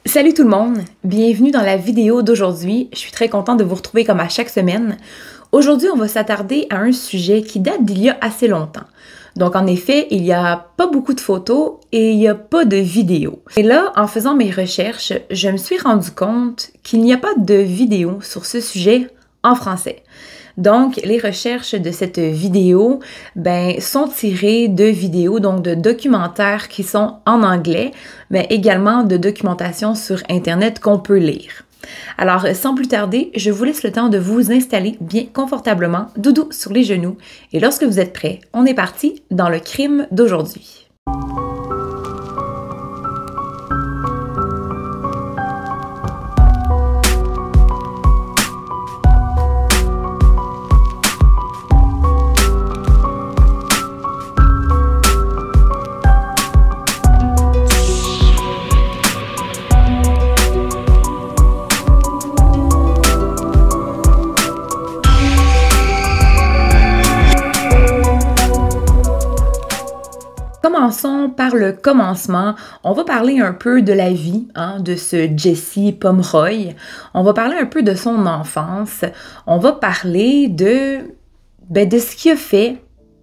Salut tout le monde, bienvenue dans la vidéo d'aujourd'hui. Je suis très contente de vous retrouver comme à chaque semaine. Aujourd'hui, on va s'attarder à un sujet qui date d'il y a assez longtemps. Donc en effet, il n'y a pas beaucoup de photos et il n'y a pas de vidéos. Et là, en faisant mes recherches, je me suis rendu compte qu'il n'y a pas de vidéo sur ce sujet en français. Donc, les recherches de cette vidéo sont tirées de vidéos, donc de documentaires qui sont en anglais, mais également de documentation sur Internet qu'on peut lire. Alors, sans plus tarder, je vous laisse le temps de vous installer bien confortablement, doudou sur les genoux, et lorsque vous êtes prêts, on est parti dans le crime d'aujourd'hui. Commençons par le commencement. On va parler un peu de la vie de ce Jesse Pomeroy. On va parler un peu de son enfance. On va parler de ce qu'il a fait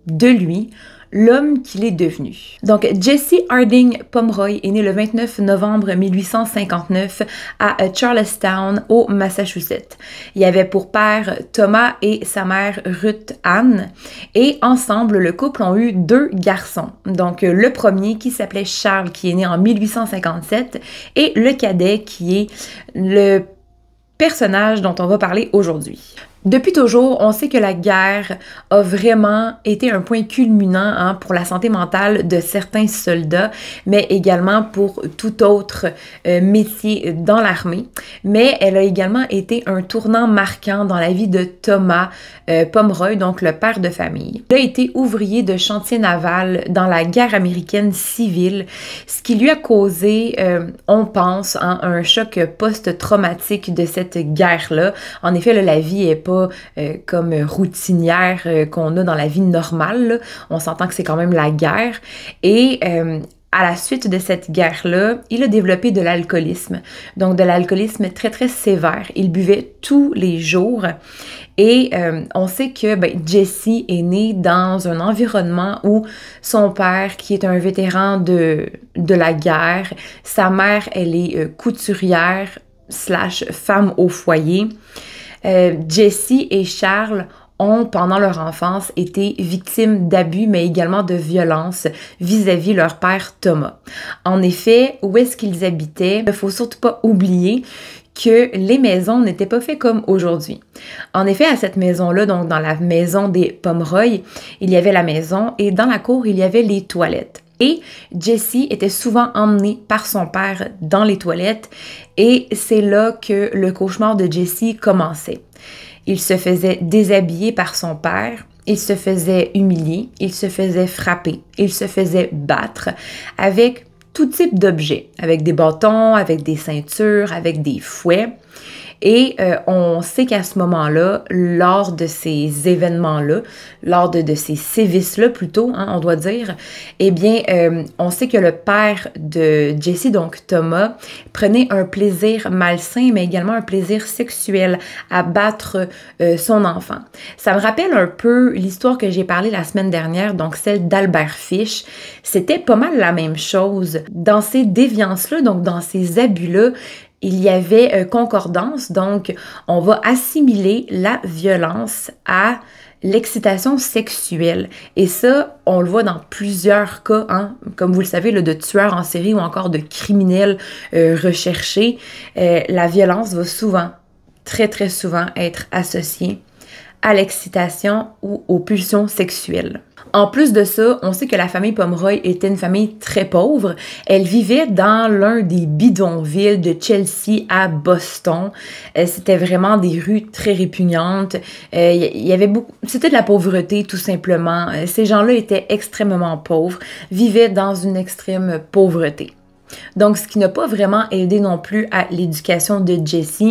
de lui, l'homme qu'il est devenu. Donc, Jesse Harding Pomeroy est né le 29 novembre 1859 à Charlestown, au Massachusetts. Il avait pour père Thomas et sa mère Ruth Ann, et ensemble, le couple ont eu 2 garçons. Donc, le premier qui s'appelait Charles, qui est né en 1857, et le cadet qui est le personnage dont on va parler aujourd'hui. Depuis toujours, on sait que la guerre a vraiment été un point culminant pour la santé mentale de certains soldats, mais également pour tout autre métier dans l'armée. Mais elle a également été un tournant marquant dans la vie de Thomas Pomeroy, donc le père de famille. Il a été ouvrier de chantier naval dans la guerre américaine civile, ce qui lui a causé, on pense, un choc post-traumatique de cette guerre-là. En effet, là, la vie est pas comme routinière qu'on a dans la vie normale. Là. On s'entend que c'est quand même la guerre. Et à la suite de cette guerre-là, il a développé de l'alcoolisme. Donc de l'alcoolisme très, très sévère. Il buvait tous les jours. Et on sait que Jesse est né dans un environnement où son père, qui est un vétéran de la guerre, sa mère, elle est couturière / femme au foyer. Jesse et Charles ont, pendant leur enfance, été victimes d'abus, mais également de violences vis-à-vis leur père Thomas. En effet, où est-ce qu'ils habitaient? Il ne faut surtout pas oublier que les maisons n'étaient pas faites comme aujourd'hui. En effet, à cette maison-là, donc dans la maison des Pomeroy, il y avait la maison et dans la cour, il y avait les toilettes. Et Jesse était souvent emmené par son père dans les toilettes et c'est là que le cauchemar de Jesse commençait. Il se faisait déshabiller par son père, il se faisait humilier, il se faisait frapper, il se faisait battre avec tout type d'objets, avec des bâtons, avec des ceintures, avec des fouets. Et on sait qu'à ce moment-là, lors de ces événements-là, lors de ces sévices-là plutôt, on doit dire, eh bien, on sait que le père de Jesse, donc Thomas, prenait un plaisir malsain, mais également un plaisir sexuel à battre son enfant. Ça me rappelle un peu l'histoire que j'ai parlé la semaine dernière, donc celle d'Albert Fish. C'était pas mal la même chose. Dans ces déviances-là, donc dans ces abus-là, il y avait concordance, donc on va assimiler la violence à l'excitation sexuelle. Et ça, on le voit dans plusieurs cas, comme vous le savez, là, de tueurs en série ou encore de criminels recherchés. La violence va souvent, très très souvent, être associée à l'excitation ou aux pulsions sexuelles. En plus de ça, on sait que la famille Pomeroy était une famille très pauvre. Elle vivait dans l'un des bidonvilles de Chelsea à Boston. C'était vraiment des rues très répugnantes. Il y avait beaucoup... C'était de la pauvreté, tout simplement. Ces gens-là étaient extrêmement pauvres, vivaient dans une extrême pauvreté. Donc, ce qui n'a pas vraiment aidé non plus à l'éducation de Jesse,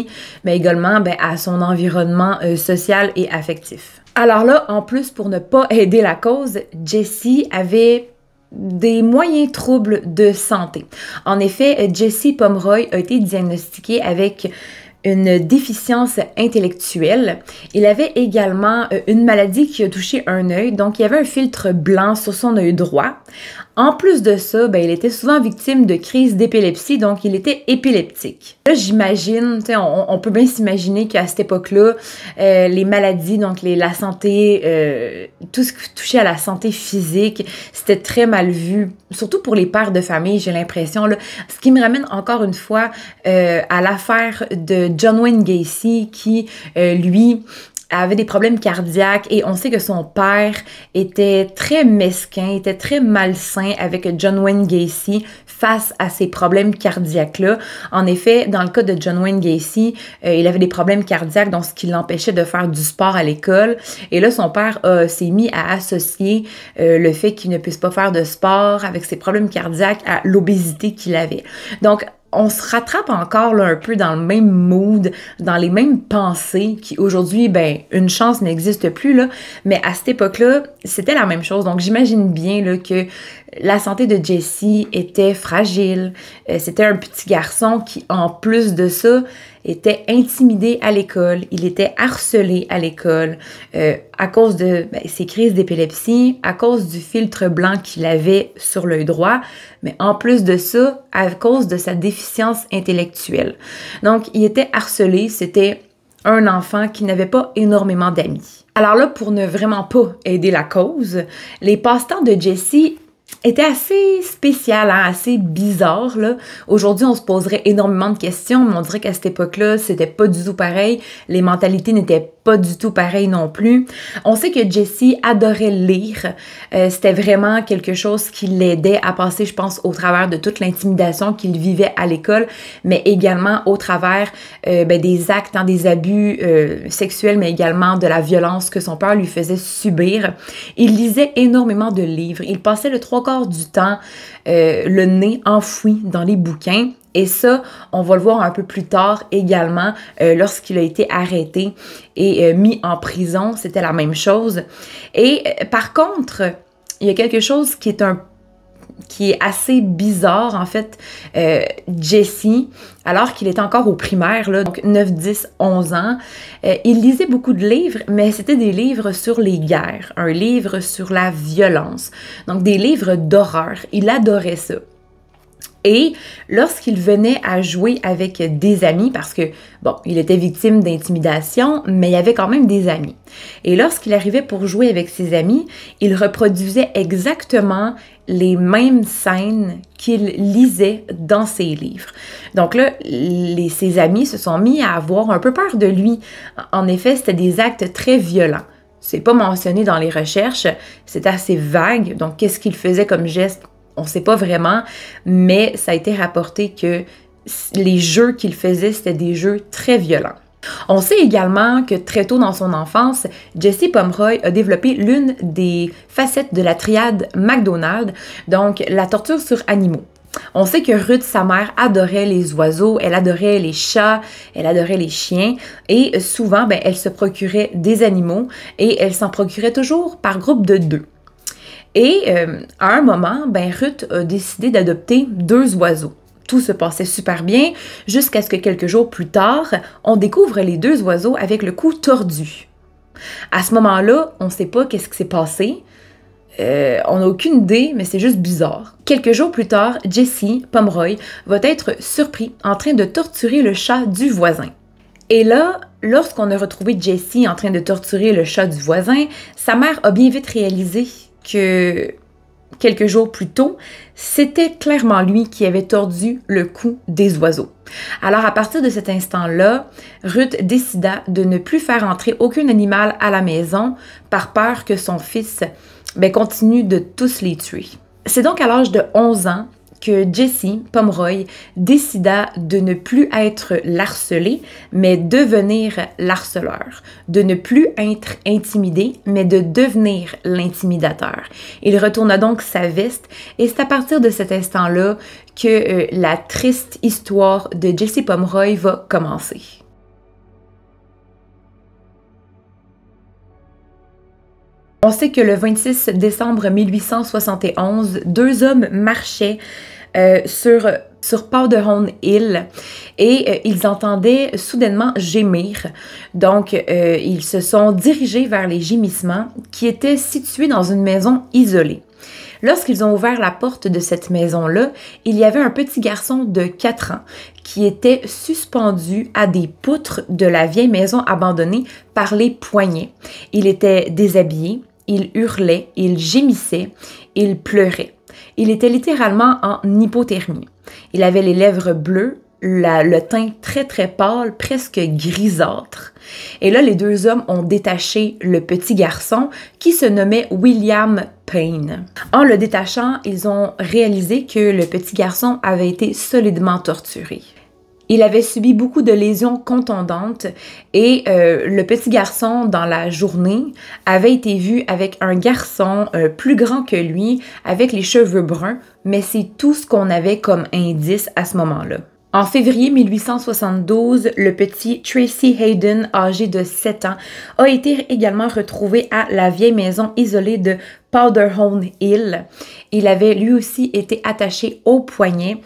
mais également à son environnement social et affectif. Alors là, en plus, pour ne pas aider la cause, Jesse avait des moyens troubles de santé. En effet, Jesse Pomeroy a été diagnostiqué avec une déficience intellectuelle. Il avait également une maladie qui a touché un œil, donc il y avait un filtre blanc sur son œil droit. En plus de ça, ben, il était souvent victime de crises d'épilepsie, donc il était épileptique. Là, j'imagine, on peut bien s'imaginer qu'à cette époque-là, les maladies, donc la santé, tout ce qui touchait à la santé physique, c'était très mal vu, surtout pour les pères de famille, j'ai l'impression. Ce qui me ramène encore une fois à l'affaire de John Wayne Gacy qui, lui, avait des problèmes cardiaques et on sait que son père était très mesquin, était très malsain avec John Wayne Gacy face à ces problèmes cardiaques-là. En effet, dans le cas de John Wayne Gacy, il avait des problèmes cardiaques, donc ce qui l'empêchait de faire du sport à l'école. Et là, son père s'est mis à associer le fait qu'il ne puisse pas faire de sport avec ses problèmes cardiaques à l'obésité qu'il avait. Donc, on se rattrape encore là, un peu dans le même mood, dans les mêmes pensées qui aujourd'hui, ben, une chance n'existe plus, là, mais à cette époque-là, c'était la même chose. Donc, j'imagine bien là, que la santé de Jesse était fragile. C'était un petit garçon qui, en plus de ça, était intimidé à l'école. Il était harcelé à l'école à cause de ses crises d'épilepsie, à cause du filtre blanc qu'il avait sur l'œil droit, mais en plus de ça, à cause de sa déficience intellectuelle. Donc, il était harcelé. C'était un enfant qui n'avait pas énormément d'amis. Alors là, pour ne vraiment pas aider la cause, les passe-temps de Jesse était assez spécial, hein, assez bizarre, là. Aujourd'hui, on se poserait énormément de questions, mais on dirait qu'à cette époque-là, c'était pas du tout pareil. Les mentalités n'étaient pas du tout pareilles non plus. On sait que Jesse adorait lire. C'était vraiment quelque chose qui l'aidait à passer, je pense, au travers de toute l'intimidation qu'il vivait à l'école, mais également au travers des actes, hein, des abus sexuels, mais également de la violence que son père lui faisait subir. Il lisait énormément de livres. Il passait le 3/4 du temps le nez enfoui dans les bouquins. Et ça, on va le voir un peu plus tard également lorsqu'il a été arrêté et mis en prison. C'était la même chose. Et par contre, il y a quelque chose qui est assez bizarre, en fait. Jesse, alors qu'il était encore au primaire, là, donc 9, 10, 11 ans, il lisait beaucoup de livres, mais c'était des livres sur les guerres, un livre sur la violence, donc des livres d'horreur. Il adorait ça. Et lorsqu'il venait à jouer avec des amis, parce que, bon, il était victime d'intimidation, mais il y avait quand même des amis. Et lorsqu'il arrivait pour jouer avec ses amis, il reproduisait exactement les mêmes scènes qu'il lisait dans ses livres. Donc là, ses amis se sont mis à avoir un peu peur de lui. En effet, c'était des actes très violents. C'est pas mentionné dans les recherches, c'est assez vague. Donc, qu'est-ce qu'il faisait comme geste? On ne sait pas vraiment, mais ça a été rapporté que les jeux qu'il faisait, c'était des jeux très violents. On sait également que très tôt dans son enfance, Jesse Pomeroy a développé l'une des facettes de la triade McDonald, donc la torture sur animaux. On sait que Ruth, sa mère, adorait les oiseaux, elle adorait les chats, elle adorait les chiens et souvent, elle se procurait des animaux et elle s'en procurait toujours par groupe de 2. Et à un moment, Ruth a décidé d'adopter 2 oiseaux. Tout se passait super bien jusqu'à ce que quelques jours plus tard, on découvre les 2 oiseaux avec le cou tordu. À ce moment-là, on ne sait pas qu'est-ce qui s'est passé. On n'a aucune idée, mais c'est juste bizarre. Quelques jours plus tard, Jesse Pomeroy va être surpris en train de torturer le chat du voisin. Et là, lorsqu'on a retrouvé Jesse en train de torturer le chat du voisin, sa mère a bien vite réalisé que quelques jours plus tôt, c'était clairement lui qui avait tordu le cou des oiseaux. Alors à partir de cet instant-là, Ruth décida de ne plus faire entrer aucun animal à la maison par peur que son fils continue de tous les tuer. C'est donc à l'âge de 11 ans que Jesse Pomeroy décida de ne plus être l'harcelé, mais devenir l'harceleur, de ne plus être intimidé, mais de devenir l'intimidateur. Il retourna donc sa veste et c'est à partir de cet instant-là que la triste histoire de Jesse Pomeroy va commencer. On sait que le 26 décembre 1871, deux hommes marchaient sur Powderhorn Hill et ils entendaient soudainement gémir. Donc, ils se sont dirigés vers les gémissements qui étaient situés dans une maison isolée. Lorsqu'ils ont ouvert la porte de cette maison-là, il y avait un petit garçon de 4 ans qui était suspendu à des poutres de la vieille maison abandonnée par les poignets. Il était déshabillé, il hurlait, il gémissait, il pleurait. Il était littéralement en hypothermie. Il avait les lèvres bleues, le teint très très pâle, presque grisâtre. Et là, les deux hommes ont détaché le petit garçon qui se nommait William Payne. En le détachant, ils ont réalisé que le petit garçon avait été solidement torturé. Il avait subi beaucoup de lésions contondantes et le petit garçon, dans la journée, avait été vu avec un garçon plus grand que lui, avec les cheveux bruns, mais c'est tout ce qu'on avait comme indice à ce moment-là. En février 1872, le petit Tracy Hayden, âgé de 7 ans, a été également retrouvé à la vieille maison isolée de Powderhorn Hill. Il avait lui aussi été attaché au poignet.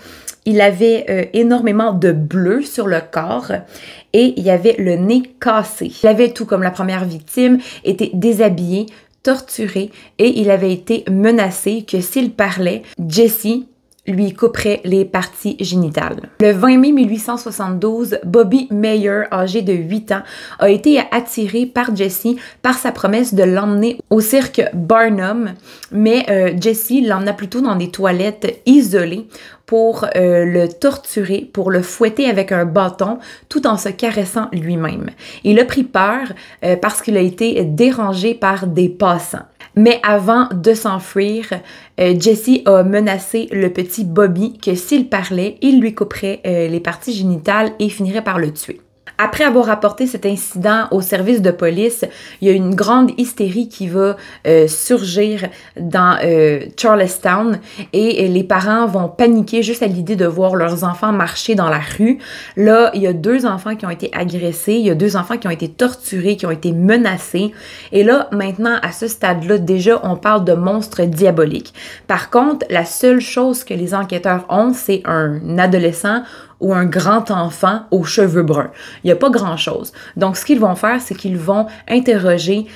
Il avait énormément de bleu sur le corps et il avait le nez cassé. Il avait, tout comme la première victime, été déshabillé, torturé et il avait été menacé que s'il parlait, Jessie lui couperait les parties génitales. Le 20 mai 1872, Bobby Mayer, âgé de 8 ans, a été attiré par Jessie par sa promesse de l'emmener au cirque Barnum, mais Jessie l'emmena plutôt dans des toilettes isolées pour le torturer, pour le fouetter avec un bâton, tout en se caressant lui-même. Il a pris peur parce qu'il a été dérangé par des passants. Mais avant de s'enfuir, Jessie a menacé le petit Bobby que s'il parlait, il lui couperait les parties génitales et finirait par le tuer. Après avoir rapporté cet incident au service de police, il y a une grande hystérie qui va surgir dans Charlestown et les parents vont paniquer juste à l'idée de voir leurs enfants marcher dans la rue. Là, il y a 2 enfants qui ont été agressés, il y a 2 enfants qui ont été torturés, qui ont été menacés. Et là, maintenant, à ce stade-là, déjà, on parle de monstres diaboliques. Par contre, la seule chose que les enquêteurs ont, c'est un adolescent ou un grand enfant aux cheveux bruns. Il n'y a pas grand-chose. Donc, ce qu'ils vont faire, c'est qu'ils vont interroger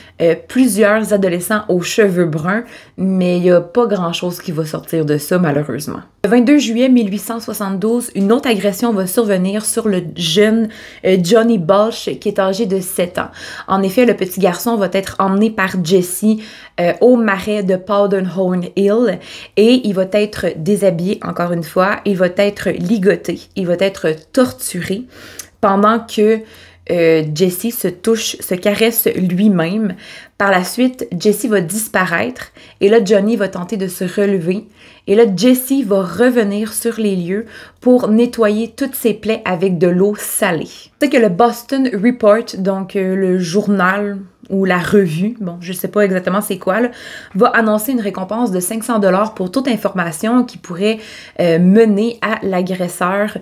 plusieurs adolescents aux cheveux bruns, mais il n'y a pas grand-chose qui va sortir de ça, malheureusement. Le 22 juillet 1872, une autre agression va survenir sur le jeune Johnny Balch, qui est âgé de 7 ans. En effet, le petit garçon va être emmené par Jessie au marais de Powderhorn Hill et il va être déshabillé, encore une fois, il va être ligoté, il va être torturé pendant que Jessie se caresse lui-même. Par la suite, Jessie va disparaître et là, Johnny va tenter de se relever. Et là, Jessie va revenir sur les lieux pour nettoyer toutes ses plaies avec de l'eau salée. C'est que le Boston Report, donc le journal ou la revue, bon, je sais pas exactement c'est quoi, là, va annoncer une récompense de 500 $ pour toute information qui pourrait mener à l'agresseur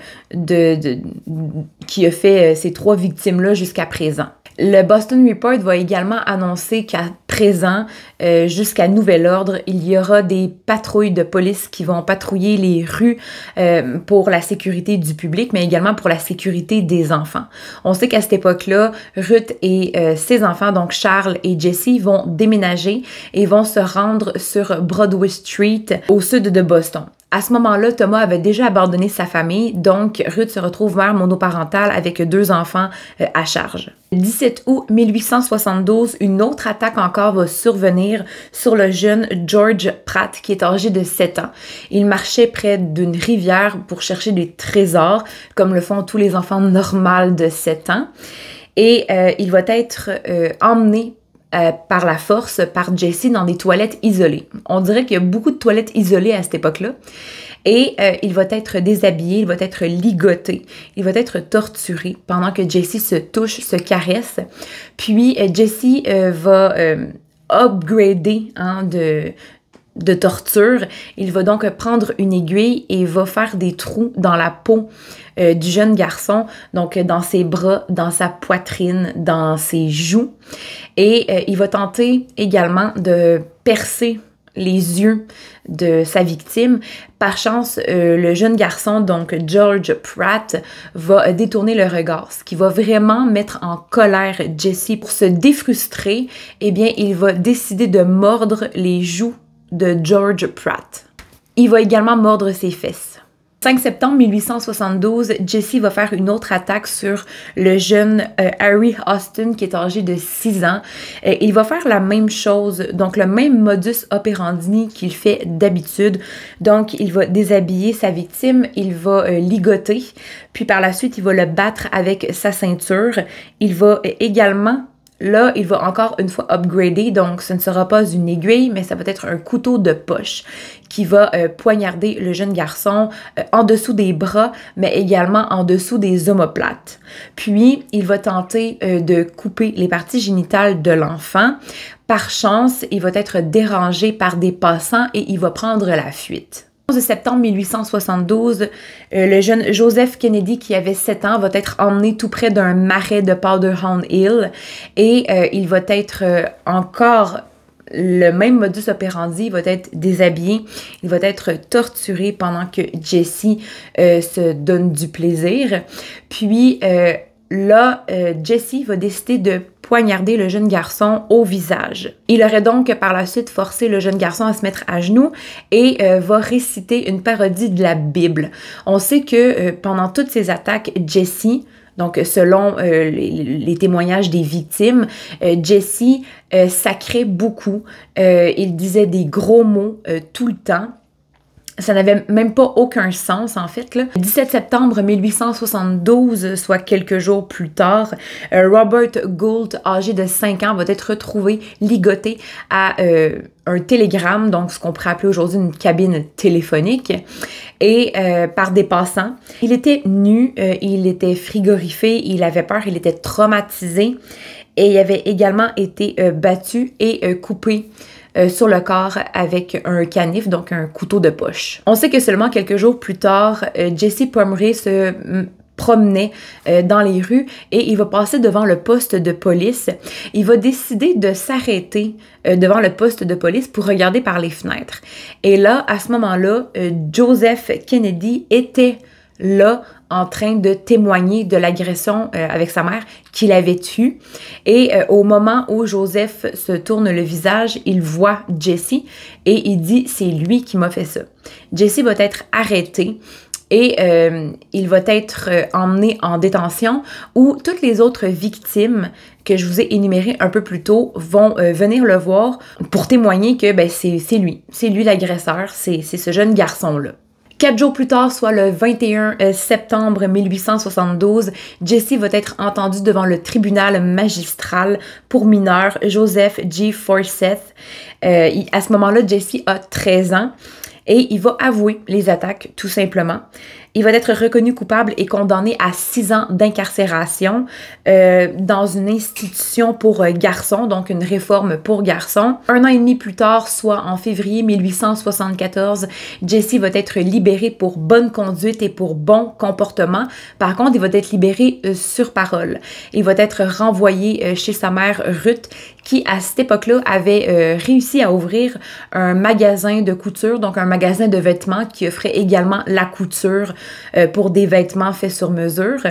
qui a fait ces 3 victimes-là jusqu'à présent. Le Boston Report va également annoncer qu'à présent, jusqu'à nouvel ordre, il y aura des patrouilles de police qui vont patrouiller les rues pour la sécurité du public, mais également pour la sécurité des enfants. On sait qu'à cette époque-là, Ruth et ses enfants, donc Charles et Jessie, vont déménager et vont se rendre sur Broadway Street au sud de Boston. À ce moment-là, Thomas avait déjà abandonné sa famille, donc Ruth se retrouve mère monoparentale avec 2 enfants à charge. Le 17 août 1872, une autre attaque encore va survenir sur le jeune George Pratt, qui est âgé de 7 ans. Il marchait près d'une rivière pour chercher des trésors, comme le font tous les enfants normaux de 7 ans. Et il va être emmené par la force, par Jessie, dans des toilettes isolées. On dirait qu'il y a beaucoup de toilettes isolées à cette époque-là. Et il va être déshabillé, il va être ligoté, il va être torturé pendant que Jessie se touche, se caresse. Puis Jessie va upgrader de torture. Il va donc prendre une aiguille et va faire des trous dans la peau du jeune garçon, donc dans ses bras, dans sa poitrine, dans ses joues. Et il va tenter également de percer les yeux de sa victime. Par chance, le jeune garçon, donc George Pratt, va détourner le regard, ce qui va vraiment mettre en colère Jesse. Pour se défrustrer, eh bien, il va décider de mordre les joues de George Pratt. Il va également mordre ses fesses. 5 septembre 1872, Jesse va faire une autre attaque sur le jeune Harry Austin qui est âgé de 6 ans. Il va faire la même chose, donc le même modus operandi qu'il fait d'habitude. Donc, il va déshabiller sa victime, il va ligoter, puis par la suite, il va le battre avec sa ceinture. Il va également... Là, il va encore une fois upgrader, donc ce ne sera pas une aiguille, mais ça va être un couteau de poche qui va poignarder le jeune garçon en dessous des bras, mais également en dessous des omoplates. Puis, il va tenter de couper les parties génitales de l'enfant. Par chance, il va être dérangé par des passants et il va prendre la fuite. Le 11 septembre 1872, le jeune Joseph Kennedy, qui avait 7 ans, va être emmené tout près d'un marais de Powderhorn Hill et il va être encore le même modus operandi, il va être déshabillé, il va être torturé pendant que Jesse se donne du plaisir. Puis là, Jesse va décider de poignarder le jeune garçon au visage. Il aurait donc par la suite forcé le jeune garçon à se mettre à genoux et va réciter une parodie de la Bible. On sait que pendant toutes ces attaques, Jesse, donc selon les témoignages des victimes, Jesse sacrait beaucoup. Il disait des gros mots tout le temps. Ça n'avait même pas aucun sens, en fait, là. Le 17 septembre 1872, soit quelques jours plus tard, Robert Gould, âgé de 5 ans, va être retrouvé ligoté à un télégramme, donc ce qu'on pourrait appeler aujourd'hui une cabine téléphonique, et par des passants. Il était nu, il était frigorifié, il avait peur, il était traumatisé, et il avait également été battu et coupé sur le corps avec un canif, donc un couteau de poche. On sait que seulement quelques jours plus tard, Jesse Pomeroy se promenait dans les rues et il va passer devant le poste de police. Il va décider de s'arrêter devant le poste de police pour regarder par les fenêtres. Et là, à ce moment-là, Joseph Kennedy était là en train de témoigner de l'agression avec sa mère qu'il avait eue. Et au moment où Joseph se tourne le visage, il voit Jesse et il dit « c'est lui qui m'a fait ça ». Jesse va être arrêté et il va être emmené en détention où toutes les autres victimes que je vous ai énumérées un peu plus tôt vont venir le voir pour témoigner que ben, c'est lui l'agresseur, c'est ce jeune garçon-là. 4 jours plus tard, soit le 21 septembre 1872, Jesse va être entendu devant le tribunal magistral pour mineurs, Joseph G. Forsyth. À ce moment-là, Jesse a 13 ans et il va avouer les attaques, tout simplement. Il va être reconnu coupable et condamné à 6 ans d'incarcération dans une institution pour garçons, donc une réforme pour garçons. 1 an et demi plus tard, soit en février 1874, Jesse va être libéré pour bonne conduite et pour bon comportement. Par contre, il va être libéré sur parole. Il va être renvoyé chez sa mère Ruth, qui à cette époque-là avait réussi à ouvrir un magasin de couture, donc un magasin de vêtements qui offrait également la couture pour des vêtements faits sur mesure.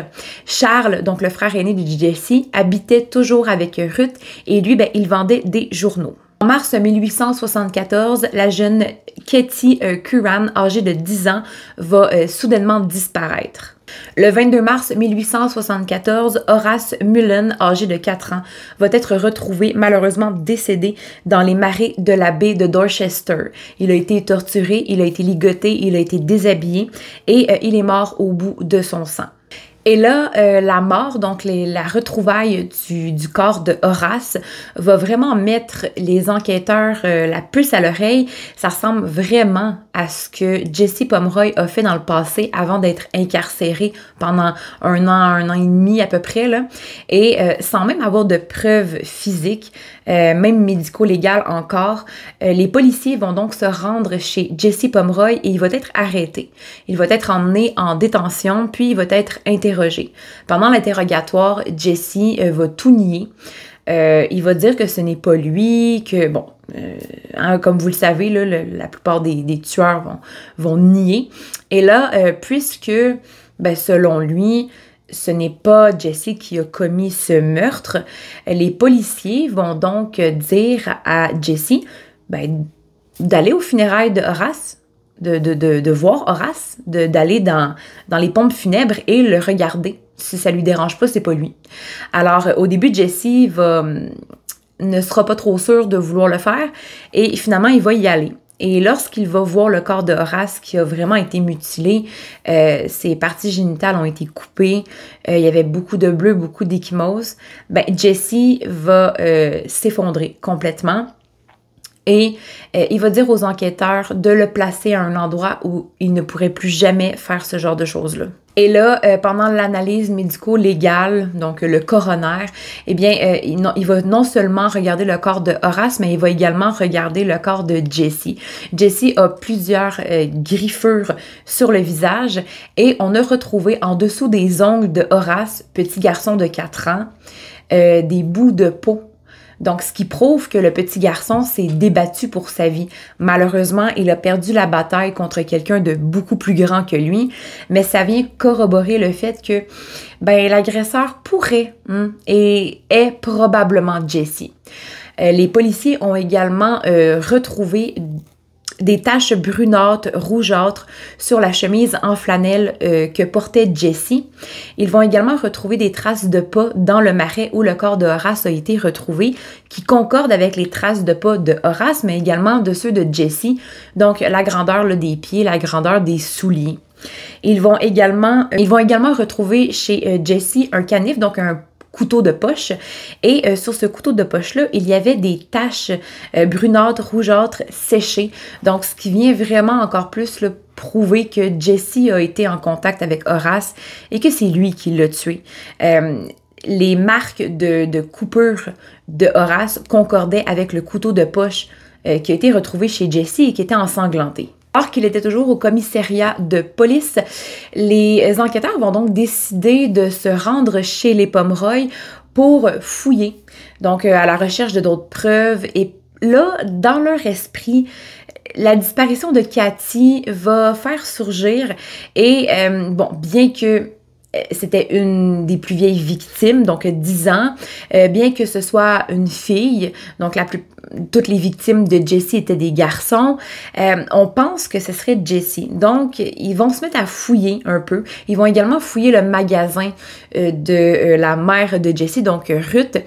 Charles, donc le frère aîné de Jesse, habitait toujours avec Ruth et lui, ben, il vendait des journaux. En mars 1874, la jeune Katie Curran, âgée de 10 ans, va soudainement disparaître. Le 22 mars 1874, Horace Mullen, âgé de 4 ans, va être retrouvé malheureusement décédé dans les marais de la baie de Dorchester. Il a été torturé, il a été ligoté, il a été déshabillé et il est mort au bout de son sang. Et là, la mort, donc la retrouvaille du corps de Horace va vraiment mettre les enquêteurs la puce à l'oreille. Ça ressemble vraiment à ce que Jesse Pomeroy a fait dans le passé avant d'être incarcéré pendant un an et demi à peu près, là. Et sans même avoir de preuves physiques, même médico-légales encore, les policiers vont donc se rendre chez Jesse Pomeroy et il va être arrêté. Il va être emmené en détention, puis il va être interrogé. Pendant l'interrogatoire, Jesse va tout nier. Il va dire que ce n'est pas lui, que, bon, comme vous le savez, là, la plupart des tueurs vont nier. Et là, puisque, selon lui, ce n'est pas Jesse qui a commis ce meurtre, les policiers vont donc dire à Jesse d'aller aux funérailles de Horace, de voir Horace, d'aller dans les pompes funèbres et le regarder. Si ça lui dérange pas, c'est pas lui. Alors, au début, Jesse ne sera pas trop sûr de vouloir le faire et finalement, il va y aller. Et lorsqu'il va voir le corps de Horace qui a vraiment été mutilé, ses parties génitales ont été coupées, il y avait beaucoup de bleu, beaucoup d'ecchymose, Jesse va s'effondrer complètement. Et il va dire aux enquêteurs de le placer à un endroit où il ne pourrait plus jamais faire ce genre de choses-là. Et là, pendant l'analyse médico-légale, donc le coroner, il va non seulement regarder le corps de Horace, mais il va également regarder le corps de Jesse. Jesse a plusieurs griffures sur le visage et on a retrouvé en dessous des ongles de Horace, petit garçon de 4 ans, des bouts de peau. Donc, ce qui prouve que le petit garçon s'est débattu pour sa vie. Malheureusement, il a perdu la bataille contre quelqu'un de beaucoup plus grand que lui, mais ça vient corroborer le fait que l'agresseur pourrait et est probablement Jesse. Les policiers ont également retrouvé des taches brunâtres, rougeâtres sur la chemise en flanelle que portait Jesse. Ils vont également retrouver des traces de pas dans le marais où le corps de Horace a été retrouvé, qui concordent avec les traces de pas de Horace, mais également de ceux de Jesse, donc la grandeur des pieds, la grandeur des souliers. Ils vont également retrouver chez Jesse un canif, donc un couteau de poche, et sur ce couteau de poche-là, il y avait des taches brunâtres, rougeâtres, séchées, donc ce qui vient vraiment encore plus prouver que Jesse a été en contact avec Horace et que c'est lui qui l'a tué. Les marques de coupure de Horace concordaient avec le couteau de poche qui a été retrouvé chez Jesse et qui était ensanglanté. Alors qu'il était toujours au commissariat de police, les enquêteurs vont donc décider de se rendre chez les Pomeroy pour fouiller, donc à la recherche de d'autres preuves. Et là, dans leur esprit, la disparition de Cathy va faire surgir et, bien que c'était une des plus vieilles victimes, donc 10 ans, bien que ce soit une fille, donc toutes les victimes de Jesse étaient des garçons, on pense que ce serait Jesse. Donc, ils vont se mettre à fouiller un peu. Ils vont également fouiller le magasin de la mère de Jesse, donc Ruth.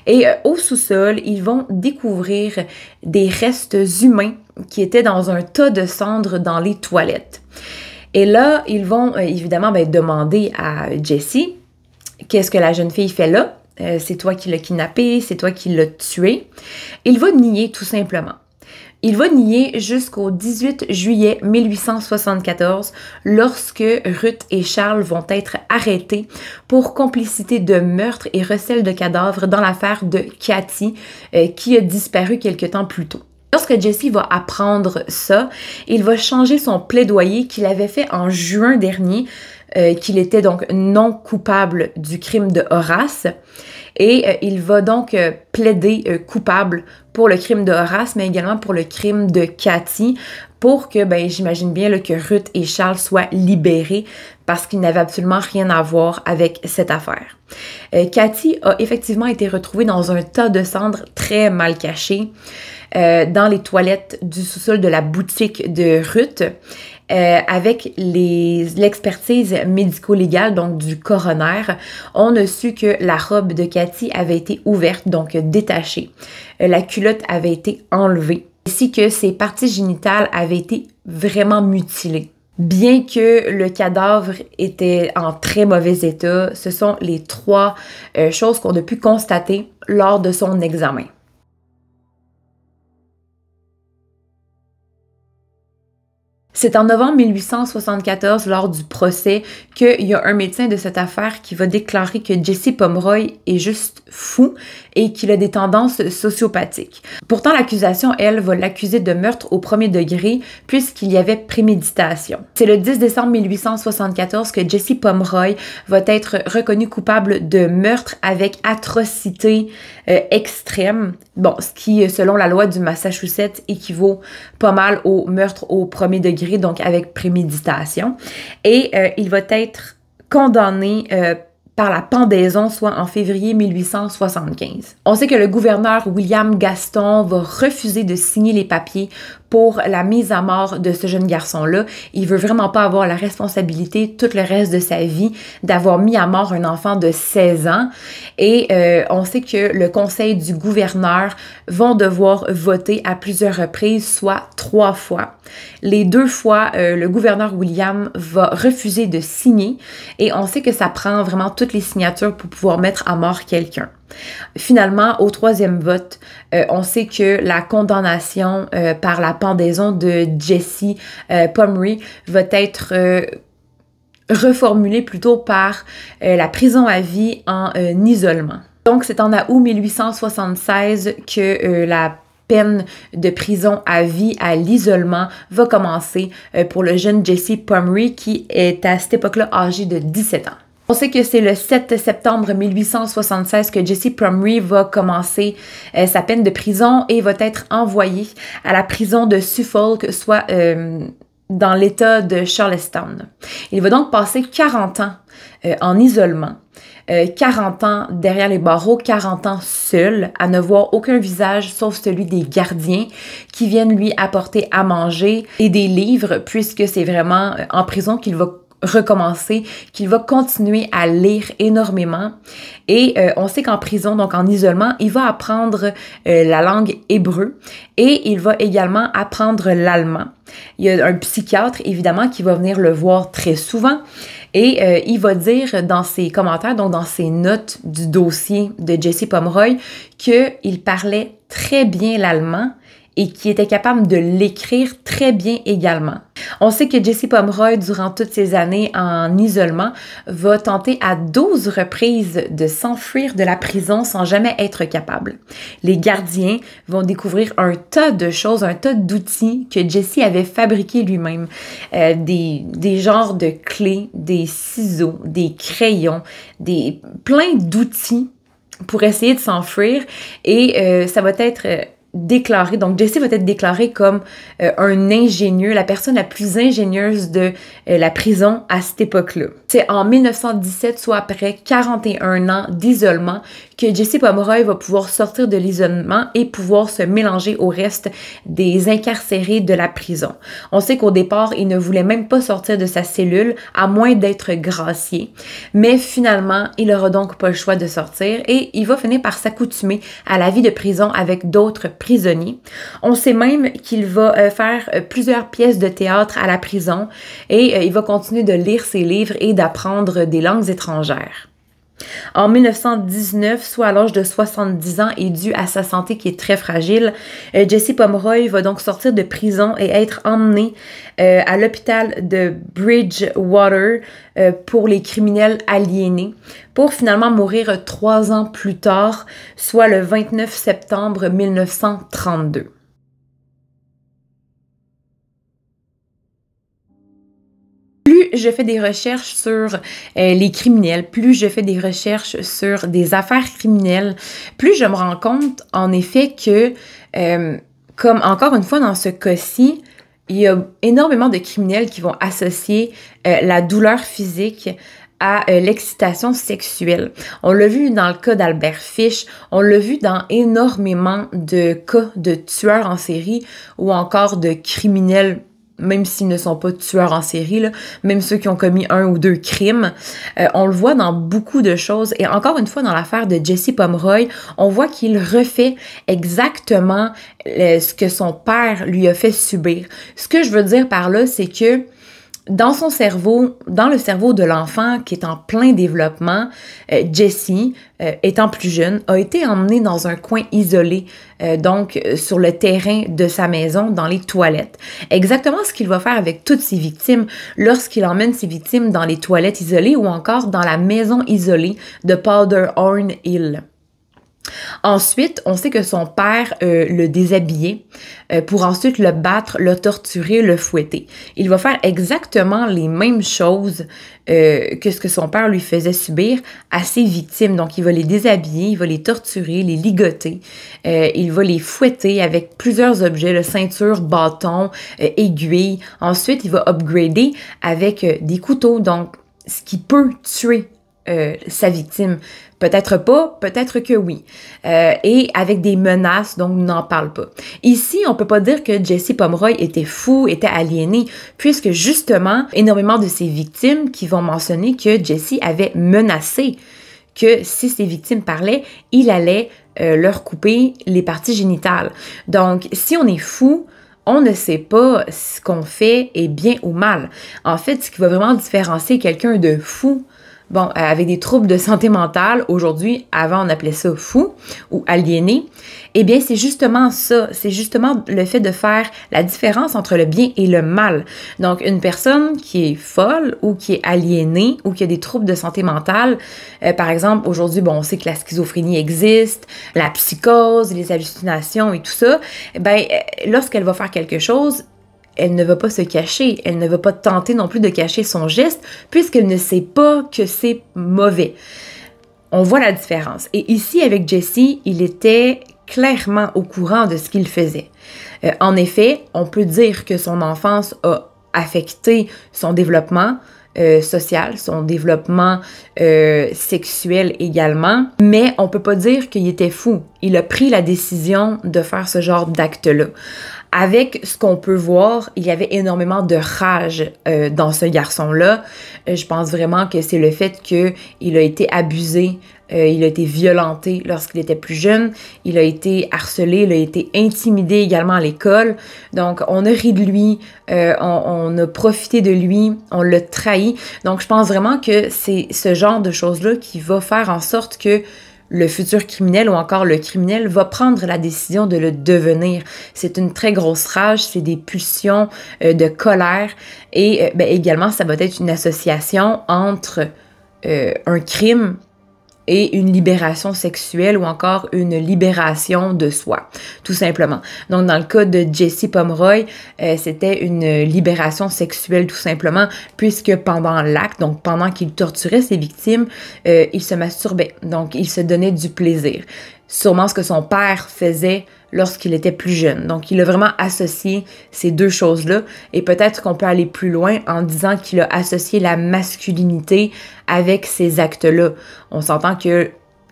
Et au sous-sol, ils vont découvrir des restes humains qui étaient dans un tas de cendres dans les toilettes. Et là, ils vont évidemment demander à Jesse qu'est-ce que la jeune fille fait là. C'est toi qui l'as kidnappée, c'est toi qui l'as tuée. Il va nier tout simplement. Il va nier jusqu'au 18 juillet 1874 lorsque Ruth et Charles vont être arrêtés pour complicité de meurtre et recel de cadavres dans l'affaire de Cathy qui a disparu quelque temps plus tôt. Lorsque Jesse va apprendre ça, il va changer son plaidoyer qu'il avait fait en juin dernier, qu'il était donc non coupable du crime de Horace. Et il va donc plaider coupable pour le crime de Horace, mais également pour le crime de Cathy, pour que, j'imagine bien que Ruth et Charles soient libérés parce qu'ils n'avaient absolument rien à voir avec cette affaire. Cathy a effectivement été retrouvée dans un tas de cendres très mal caché dans les toilettes du sous-sol de la boutique de Ruth. Avec l'expertise médico-légale, donc du coroner, on a su que la robe de Cathy avait été ouverte, donc détachée. La culotte avait été enlevée, ainsi que ses parties génitales avaient été vraiment mutilées. Bien que le cadavre était en très mauvais état, ce sont les trois choses qu'on a pu constater lors de son examen. C'est en novembre 1874, lors du procès, qu'il y a un médecin de cette affaire qui va déclarer que Jesse Pomeroy est juste fou et qu'il a des tendances sociopathiques. Pourtant, l'accusation, elle, va l'accuser de meurtre au premier degré puisqu'il y avait préméditation. C'est le 10 décembre 1874 que Jesse Pomeroy va être reconnu coupable de meurtre avec atrocité extrême. Bon, ce qui, selon la loi du Massachusetts, équivaut pas mal au meurtre au premier degré, donc avec préméditation. Et il va être condamné par la pendaison, soit en février 1875. On sait que le gouverneur William Gaston va refuser de signer les papiers pour la mise à mort de ce jeune garçon-là. Il veut vraiment pas avoir la responsabilité tout le reste de sa vie d'avoir mis à mort un enfant de 16 ans. Et on sait que le conseil du gouverneur vont devoir voter à plusieurs reprises, soit 3 fois. Les 2 fois, le gouverneur William va refuser de signer et on sait que ça prend vraiment toutes les signatures pour pouvoir mettre à mort quelqu'un. Finalement, au 3e vote, on sait que la condamnation par la pendaison de Jesse Pomeroy va être reformulée plutôt par la prison à vie en isolement. Donc, c'est en août 1876 que la peine de prison à vie à l'isolement va commencer pour le jeune Jesse Pomeroy qui est à cette époque-là âgé de 17 ans. On sait que c'est le 7 septembre 1876 que Jesse Pomeroy va commencer sa peine de prison et va être envoyé à la prison de Suffolk, soit dans l'État de Charlestown. Il va donc passer 40 ans en isolement. 40 ans derrière les barreaux, 40 ans seul, à ne voir aucun visage sauf celui des gardiens qui viennent lui apporter à manger et des livres, puisque c'est vraiment en prison qu'il va recommencer, qu'il va continuer à lire énormément. Et on sait qu'en prison, donc en isolement, il va apprendre la langue hébreu et il va également apprendre l'allemand. Il y a un psychiatre, évidemment, qui va venir le voir très souvent et il va dire dans ses commentaires, donc dans ses notes du dossier de Jesse Pomeroy, qu'il parlait très bien l'allemand et qui était capable de l'écrire très bien également. On sait que Jesse Pomeroy, durant toutes ces années en isolement, va tenter à 12 reprises de s'enfuir de la prison sans jamais être capable. Les gardiens vont découvrir un tas de choses, un tas d'outils que Jesse avait fabriqués lui-même. Des genres de clés, des ciseaux, des crayons, plein d'outils pour essayer de s'enfuir et ça va être déclaré, donc Jesse va être déclaré comme un ingénieux, la personne la plus ingénieuse de la prison à cette époque-là. C'est en 1917, soit après 41 ans d'isolement, que Jesse Pomeroy va pouvoir sortir de l'isolement et pouvoir se mélanger au reste des incarcérés de la prison. On sait qu'au départ, il ne voulait même pas sortir de sa cellule, à moins d'être gracié, mais finalement, il aura donc pas le choix de sortir et il va finir par s'accoutumer à la vie de prison avec d'autres prisonnier. On sait même qu'il va faire plusieurs pièces de théâtre à la prison et il va continuer de lire ses livres et d'apprendre des langues étrangères. En 1919, soit à l'âge de 70 ans et dû à sa santé qui est très fragile, Jesse Pomeroy va donc sortir de prison et être emmené à l'hôpital de Bridgewater pour les criminels aliénés, pour finalement mourir 3 ans plus tard, soit le 29 septembre 1932. Plus je fais des recherches sur les criminels, plus je fais des recherches sur des affaires criminelles, plus je me rends compte, en effet, que, comme encore une fois dans ce cas-ci, il y a énormément de criminels qui vont associer la douleur physique à l'excitation sexuelle. On l'a vu dans le cas d'Albert Fish, on l'a vu dans énormément de cas de tueurs en série ou encore de criminels, même s'ils ne sont pas tueurs en série, là, même ceux qui ont commis 1 ou 2 crimes. On le voit dans beaucoup de choses. Et encore une fois, dans l'affaire de Jesse Pomeroy, on voit qu'il refait exactement ce que son père lui a fait subir. Ce que je veux dire par là, c'est que Dans son cerveau, dans le cerveau de l'enfant qui est en plein développement, Jessie, étant plus jeune, a été emmenée dans un coin isolé, donc sur le terrain de sa maison, dans les toilettes. Exactement ce qu'il va faire avec toutes ses victimes lorsqu'il emmène ses victimes dans les toilettes isolées ou encore dans la maison isolée de Powderhorn Hill. Ensuite, on sait que son père le déshabillait pour ensuite le battre, le torturer, le fouetter. Il va faire exactement les mêmes choses que ce que son père lui faisait subir à ses victimes. Donc, il va les déshabiller, il va les torturer, les ligoter, il va les fouetter avec plusieurs objets, le ceinture, bâton, aiguille. Ensuite, il va upgrader avec des couteaux, donc ce qui peut tuer sa victime. Peut-être pas, peut-être que oui. Et avec des menaces, donc n'en parle pas. Ici, on peut pas dire que Jesse Pomeroy était fou, était aliéné, puisque justement, énormément de ses victimes qui vont mentionner que Jesse avait menacé que si ses victimes parlaient, il allait leur couper les parties génitales. Donc, si on est fou, on ne sait pas ce qu'on fait est bien ou mal. En fait, ce qui va vraiment différencier quelqu'un de fou, bon, avec des troubles de santé mentale, aujourd'hui, avant on appelait ça fou ou aliéné, eh bien c'est justement ça, c'est justement le fait de faire la différence entre le bien et le mal. Donc une personne qui est folle ou qui est aliénée ou qui a des troubles de santé mentale, par exemple, aujourd'hui, bon, on sait que la schizophrénie existe, la psychose, les hallucinations et tout ça, eh bien, lorsqu'elle va faire quelque chose, elle ne va pas se cacher, elle ne va pas tenter non plus de cacher son geste puisqu'elle ne sait pas que c'est mauvais. On voit la différence. Et ici, avec Jesse, il était clairement au courant de ce qu'il faisait. En effet, on peut dire que son enfance a affecté son développement social, son développement sexuel également, mais on peut pas dire qu'il était fou. Il a pris la décision de faire ce genre d'acte-là. Avec ce qu'on peut voir, il y avait énormément de rage dans ce garçon-là. Je pense vraiment que c'est le fait qu'il a été abusé, il a été violenté lorsqu'il était plus jeune, il a été harcelé, il a été intimidé également à l'école. Donc, on a ri de lui, on a profité de lui, on l'a trahi. Donc, je pense vraiment que c'est ce genre de choses-là qui va faire en sorte que le futur criminel ou encore le criminel va prendre la décision de le devenir. C'est une très grosse rage, c'est des pulsions de colère et également ça va être une association entre un crime et une libération sexuelle ou encore une libération de soi, tout simplement. Donc, dans le cas de Jesse Pomeroy, c'était une libération sexuelle tout simplement, puisque pendant l'acte, donc pendant qu'il torturait ses victimes, il se masturbait, donc il se donnait du plaisir. Sûrement ce que son père faisait lorsqu'il était plus jeune. Donc, il a vraiment associé ces deux choses-là et peut-être qu'on peut aller plus loin en disant qu'il a associé la masculinité avec ces actes-là. On s'entend que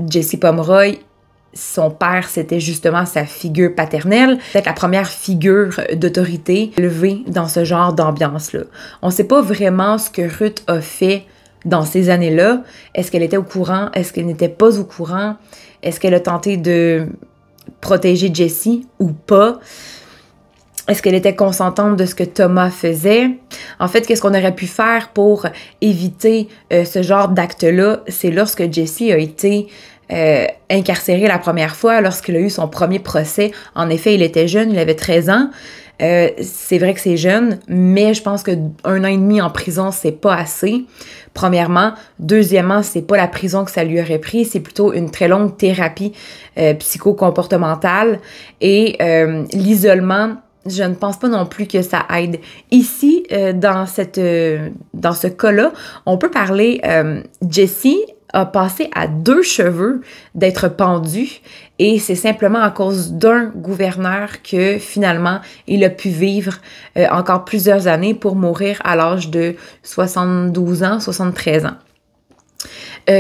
Jesse Pomeroy, son père, c'était justement sa figure paternelle, peut-être la première figure d'autorité élevée dans ce genre d'ambiance-là. On ne sait pas vraiment ce que Ruth a fait dans ces années-là. Est-ce qu'elle était au courant? Est-ce qu'elle n'était pas au courant? Est-ce qu'elle a tenté de protéger Jessie ou pas? Est-ce qu'elle était consentante de ce que Thomas faisait? En fait, qu'est-ce qu'on aurait pu faire pour éviter ce genre d'acte-là? C'est lorsque Jessie a été incarcéré la première fois, lorsqu'il a eu son premier procès. En effet, il était jeune, il avait 13 ans. C'est vrai que c'est jeune, mais je pense que 1 an et demi en prison, c'est pas assez. Premièrement. Deuxièmement, c'est pas la prison que ça lui aurait pris, c'est plutôt une très longue thérapie psychocomportementale. Et l'isolement, je ne pense pas non plus que ça aide. Ici, dans ce cas-là, on peut parler, Jessie a passé à 2 cheveux d'être pendu et c'est simplement à cause d'un gouverneur que finalement il a pu vivre encore plusieurs années pour mourir à l'âge de 72 ans, 73 ans.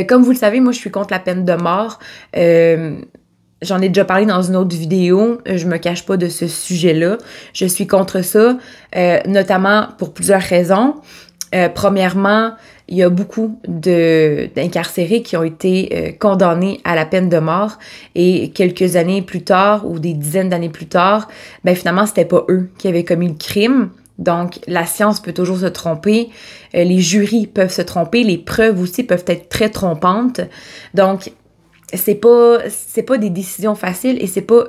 Comme vous le savez, moi je suis contre la peine de mort. J'en ai déjà parlé dans une autre vidéo, je me cache pas de ce sujet-là. Je suis contre ça, notamment pour plusieurs raisons. Premièrement, il y a beaucoup d'incarcérés qui ont été condamnés à la peine de mort et quelques années plus tard ou des dizaines d'années plus tard, ben finalement, c'était pas eux qui avaient commis le crime. Donc, la science peut toujours se tromper, les jurys peuvent se tromper, les preuves aussi peuvent être très trompantes. Donc, c'est pas des décisions faciles et c'est pas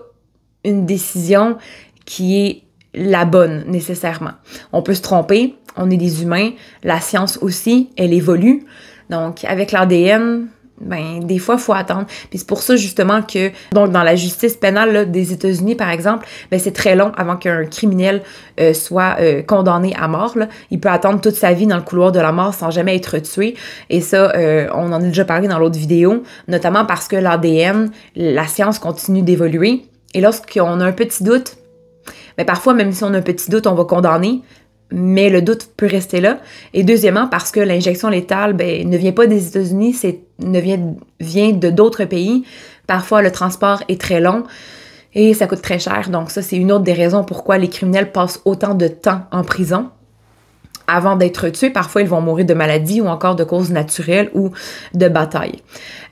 une décision qui est la bonne nécessairement. On peut se tromper, on est des humains, la science aussi, elle évolue. Donc, avec l'ADN, ben, des fois, il faut attendre. Puis c'est pour ça, justement, que, donc, dans la justice pénale là, des États-Unis, par exemple, ben, c'est très long avant qu'un criminel soit condamné à mort, là. Il peut attendre toute sa vie dans le couloir de la mort sans jamais être tué. Et ça, on en a déjà parlé dans l'autre vidéo, notamment parce que l'ADN, la science continue d'évoluer. Et lorsqu'on a un petit doute, ben, parfois, même si on a un petit doute, on va condamner, mais le doute peut rester là. Et deuxièmement, parce que l'injection létale ben, ne vient pas des États-Unis, vient de d'autres pays. Parfois, le transport est très long et ça coûte très cher. Donc ça, c'est une autre des raisons pourquoi les criminels passent autant de temps en prison avant d'être tués. Parfois, ils vont mourir de maladie ou encore de causes naturelles ou de bataille.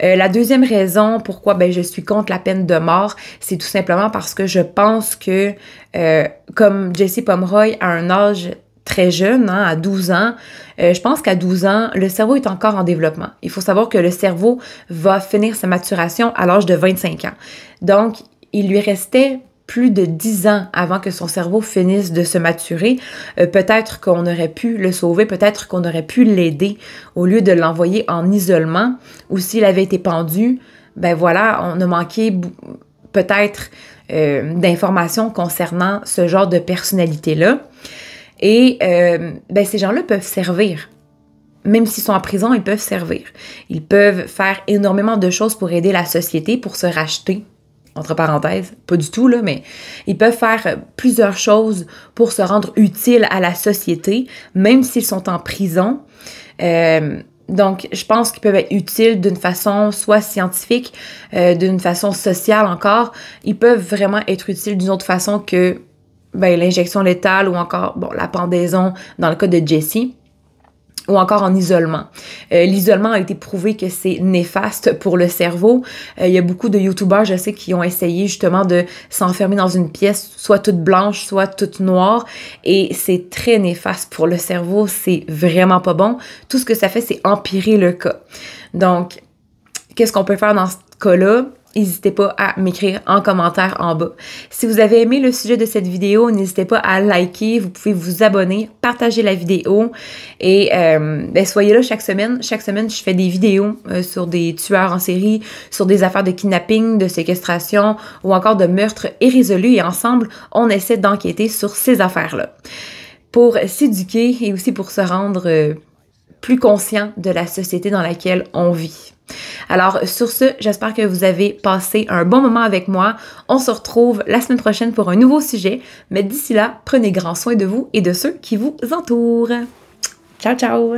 La deuxième raison pourquoi ben, je suis contre la peine de mort, c'est tout simplement parce que je pense que, comme Jessie Pomeroy à un âge très jeune, hein, à 12 ans, je pense qu'à 12 ans, le cerveau est encore en développement. Il faut savoir que le cerveau va finir sa maturation à l'âge de 25 ans. Donc, il lui restait plus de 10 ans avant que son cerveau finisse de se maturer. Peut-être qu'on aurait pu le sauver, peut-être qu'on aurait pu l'aider au lieu de l'envoyer en isolement, ou s'il avait été pendu, ben voilà, on a manqué peut-être d'informations concernant ce genre de personnalité-là. Et ben, ces gens-là peuvent servir. Même s'ils sont en prison, ils peuvent servir. Ils peuvent faire énormément de choses pour aider la société, pour se racheter, entre parenthèses, pas du tout, là, mais ils peuvent faire plusieurs choses pour se rendre utiles à la société, même s'ils sont en prison. Donc, je pense qu'ils peuvent être utiles d'une façon soit scientifique, d'une façon sociale encore. Ils peuvent vraiment être utiles d'une autre façon que ben, l'injection létale ou encore bon, la pendaison dans le cas de Jessie, ou encore en isolement. L'isolement a été prouvé que c'est néfaste pour le cerveau. Il y a beaucoup de youtubeurs, je sais, qui ont essayé justement de s'enfermer dans une pièce soit toute blanche, soit toute noire, et c'est très néfaste pour le cerveau, c'est vraiment pas bon. Tout ce que ça fait, c'est empirer le cas. Donc, qu'est-ce qu'on peut faire dans ce cas-là? N'hésitez pas à m'écrire en commentaire en bas. Si vous avez aimé le sujet de cette vidéo, n'hésitez pas à liker, vous pouvez vous abonner, partager la vidéo et ben, soyez là chaque semaine. Chaque semaine, je fais des vidéos sur des tueurs en série, sur des affaires de kidnapping, de séquestration ou encore de meurtres irrésolus et ensemble, on essaie d'enquêter sur ces affaires-là pour s'éduquer et aussi pour se rendre plus conscient de la société dans laquelle on vit. Alors, sur ce, j'espère que vous avez passé un bon moment avec moi. On se retrouve la semaine prochaine pour un nouveau sujet. Mais d'ici là, prenez grand soin de vous et de ceux qui vous entourent. Ciao, ciao!